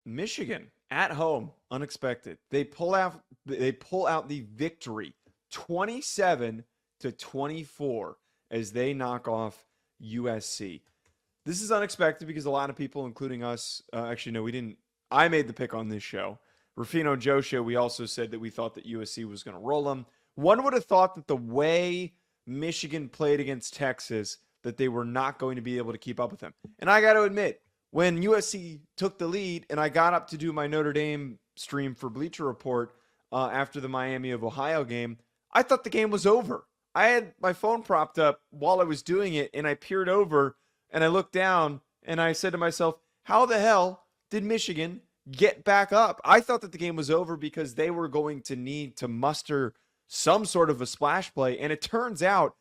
Michigan at home, unexpected. They pull out the victory 27-24 as they knock off USC. This is unexpected because a lot of people, including us, actually, no, we didn't. I made the pick on this show. Rufino and Joe show, we also said that we thought that USC was going to roll them. One would have thought that the way Michigan played against Texas, that they were not going to be able to keep up with them. And I got to admit, when USC took the lead and I got up to do my Notre Dame stream for Bleacher Report after the Miami of Ohio game, I thought the game was over. I had my phone propped up while I was doing it, and I peered over and I looked down and I said to myself, how the hell did Michigan get back up? I thought that the game was over because they were going to need to muster some sort of a splash play. And it turns out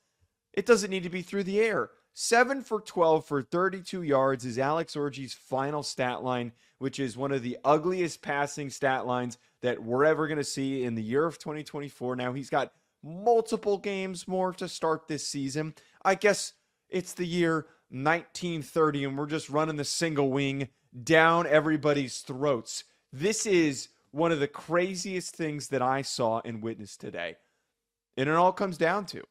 it doesn't need to be through the air. 7 for 12 for 32 yards is Alex Orji's final stat line, which is one of the ugliest passing stat lines that we're ever going to see in the year of 2024. Now, he's got multiple games more to start this season. I guess it's the year 1930 and we're just running the single wing down everybody's throats. This is one of the craziest things that I saw and witnessed today. And it all comes down to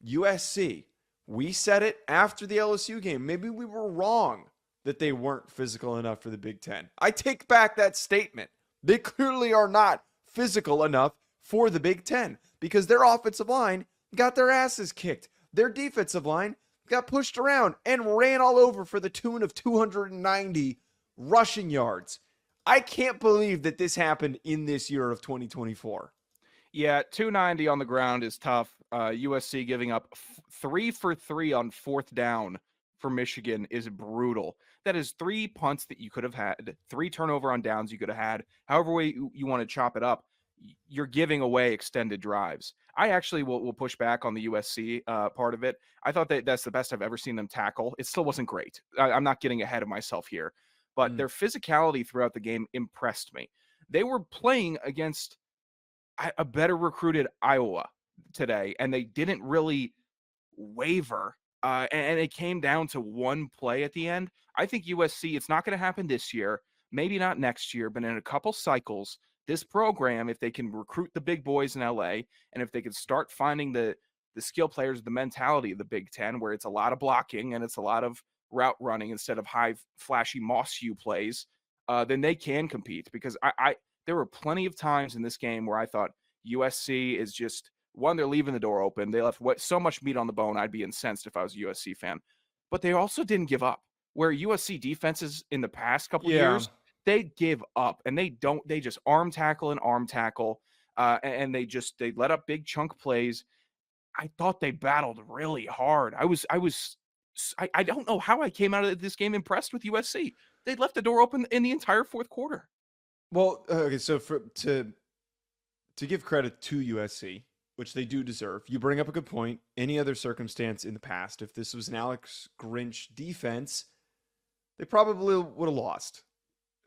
USC. We said it after the LSU game. Maybe we were wrong that they weren't physical enough for the Big Ten. I take back that statement. They clearly are not physical enough for the Big Ten because their offensive line got their asses kicked. Their defensive line got pushed around and ran all over for the tune of 290 rushing yards. I can't believe that this happened in this year of 2024. Yeah, 290 on the ground is tough. USC giving up 3 for 3 on fourth down for Michigan is brutal. That is 3 punts that you could have had, 3 turnover on downs you could have had. However way you want to chop it up, you're giving away extended drives. I actually will push back on the USC part of it. I thought that's the best I've ever seen them tackle. It still wasn't great. I'm not getting ahead of myself here, but their physicality throughout the game impressed me. They were playing against a better recruited Iowa today, and they didn't really waver. And it came down to one play at the end. I think USC, it's not going to happen this year, maybe not next year, but in a couple cycles, this program, if they can recruit the big boys in LA, and if they can start finding the skill players, the mentality of the Big Ten, where it's a lot of blocking and it's a lot of route running instead of high flashy Moss U plays, then they can compete. Because there were plenty of times in this game where I thought USC is just, one, they're leaving the door open. They left so much meat on the bone, I'd be incensed if I was a USC fan. But they also didn't give up. Where USC defenses in the past couple years, they give up and they just arm tackle, and they let up big chunk plays. I thought they battled really hard. I don't know how I came out of this game impressed with USC. They left the door open in the entire fourth quarter. Well, okay, so to give credit to USC, which they do deserve, you bring up a good point. Any other circumstance in the past, if this was an Alex Grinch defense, they probably would have lost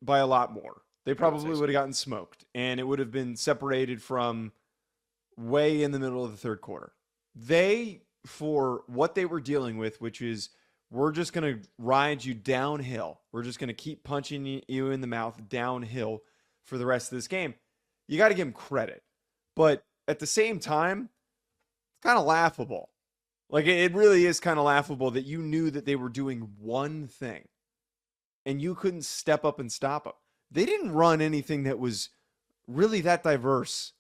by a lot more. They probably would have gotten smoked, and it would have been separated from way in the middle of the third quarter. They, for what they were dealing with, which is we're just going to ride you downhill. We're just going to keep punching you in the mouth downhill for the rest of this game. You got to give them credit. But at the same time, it's kind of laughable. Like, it really is kind of laughable that you knew that they were doing one thing and you couldn't step up and stop them. They didn't run anything that was really that diverse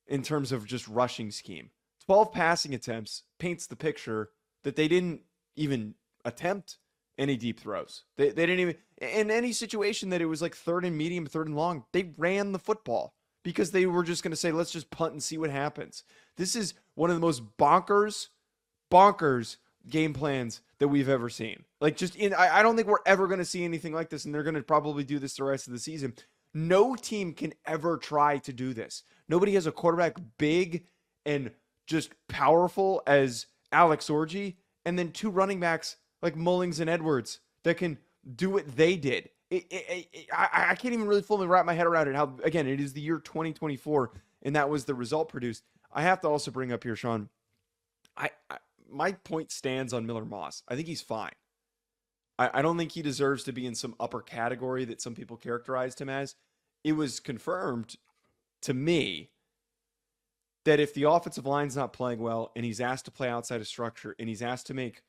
in terms of just rushing scheme. 12 passing attempts paints the picture that they didn't even attempt any deep throws. They didn't even, in any situation that it was like third and medium, third and long, they ran the football because they were just going to say, let's just punt and see what happens. This is one of the most bonkers game plans that we've ever seen. Like, I don't think we're ever going to see anything like this, and they're going to probably do this the rest of the season. No team can ever try to do this. Nobody has a quarterback big and just powerful as Alex Orji, and then 2 running backs like Mullings and Edwards that can do what they did. I can't even really fully wrap my head around it. How, again, it is the year 2024, and that was the result produced. I have to also bring up here, Sean, my point stands on Miller Moss. I think he's fine. I don't think he deserves to be in some upper category that some people characterized him as. It was confirmed to me that if the offensive line's not playing well and he's asked to play outside of structure and he's asked to make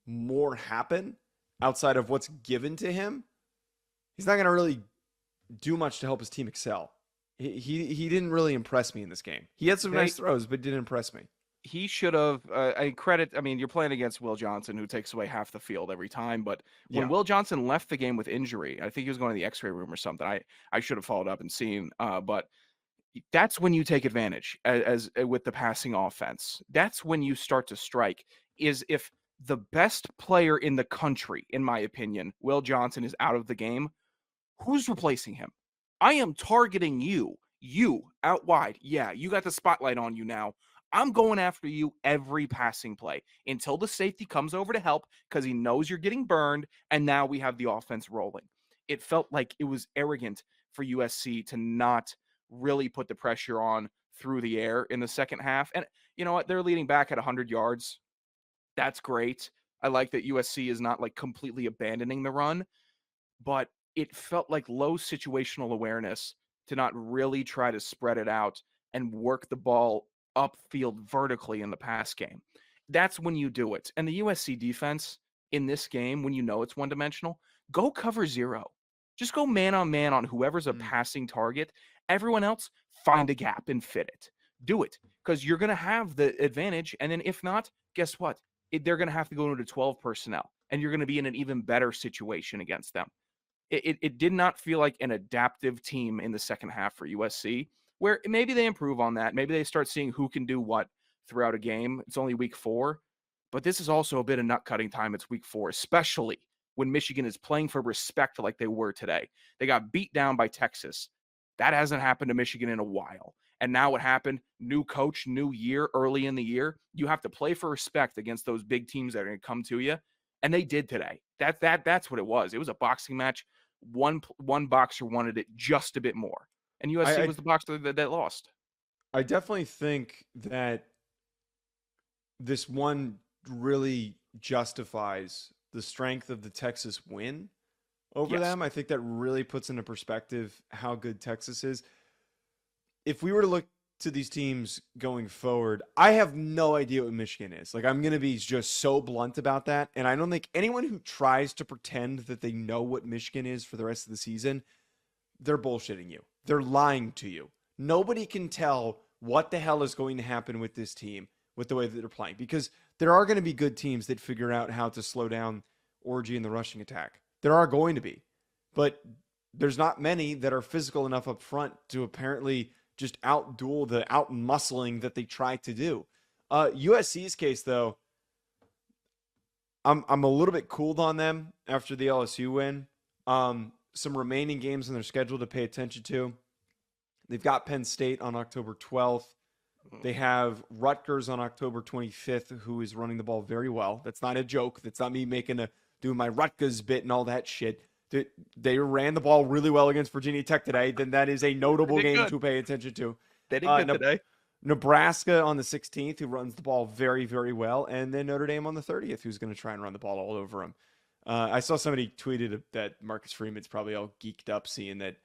more happen outside of what's given to him, he's not going to really do much to help his team excel. He didn't really impress me in this game. He had some nice throws, but didn't impress me. He should have, you're playing against Will Johnson, who takes away half the field every time. But when Will Johnson left the game with injury, I think he was going to the x-ray room or something. I should have followed up and seen, but that's when you take advantage as with the passing offense. That's when you start to strike, is if the best player in the country, in my opinion, Will Johnson, is out of the game, who's replacing him? I am targeting you out wide. Yeah, you got the spotlight on you now. I'm going after you every passing play until the safety comes over to help because he knows you're getting burned, and now we have the offense rolling. It felt like it was arrogant for USC to not really put the pressure on through the air in the second half. And you know what? They're leading back at 100 yards. That's great. I like that USC is not like completely abandoning the run, but it felt like low situational awareness to not really try to spread it out and work the ball upfield vertically in the pass game. That's when you do it. And the USC defense in this game, when you know it's one-dimensional, go cover zero. Just go man on whoever's a passing target. Everyone else, find a gap and fit it. Do it, because you're going to have the advantage. And then if not, guess what? They're going to have to go into 12 personnel, and you're going to be in an even better situation against them. It did not feel like an adaptive team in the second half for USC, where maybe they improve on that. Maybe they start seeing who can do what throughout a game. It's only week 4, but this is also a bit of nut cutting time. It's week 4, especially when Michigan is playing for respect like they were today. They got beat down by Texas. That hasn't happened to Michigan in a while. And now what happened? New coach, new year, early in the year. You have to play for respect against those big teams that are going to come to you. And they did today. That's what it was. It was a boxing match. One boxer wanted it just a bit more. And USC was the boxer that lost. I definitely think that this one really justifies the strength of the Texas win over them. I think that really puts into perspective how good Texas is. If we were to look to these teams going forward, I have no idea what Michigan is. Like, I'm going to be just so blunt about that. And I don't think anyone who tries to pretend that they know what Michigan is for the rest of the season, they're bullshitting you. They're lying to you. Nobody can tell what the hell is going to happen with this team with the way that they're playing, because there are going to be good teams that figure out how to slow down Orji in the rushing attack. There are going to be, but there's not many that are physical enough up front to apparently just outduel the out-muscling that they try to do. USC's case, though, I'm a little bit cooled on them after the LSU win. Some remaining games on their schedule to pay attention to. They've got Penn State on October 12th. They have Rutgers on October 25th, who is running the ball very well. That's not a joke. That's not me doing my Rutgers bit and all that shit. They ran the ball really well against Virginia Tech today. Then that is a notable game to pay attention to. They did good today. Nebraska on the 16th, who runs the ball very, very well. And then Notre Dame on the 30th, who's going to try and run the ball all over them. I saw somebody tweeted that Marcus Freeman's probably all geeked up seeing that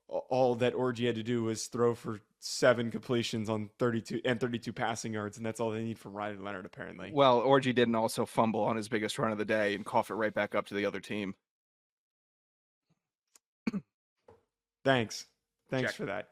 all that Orji had to do was throw for 7 completions on 32 passing yards, and that's all they need from Ryan Leonard, apparently. Well, Orji didn't also fumble on his biggest run of the day and cough it right back up to the other team. Thanks for that.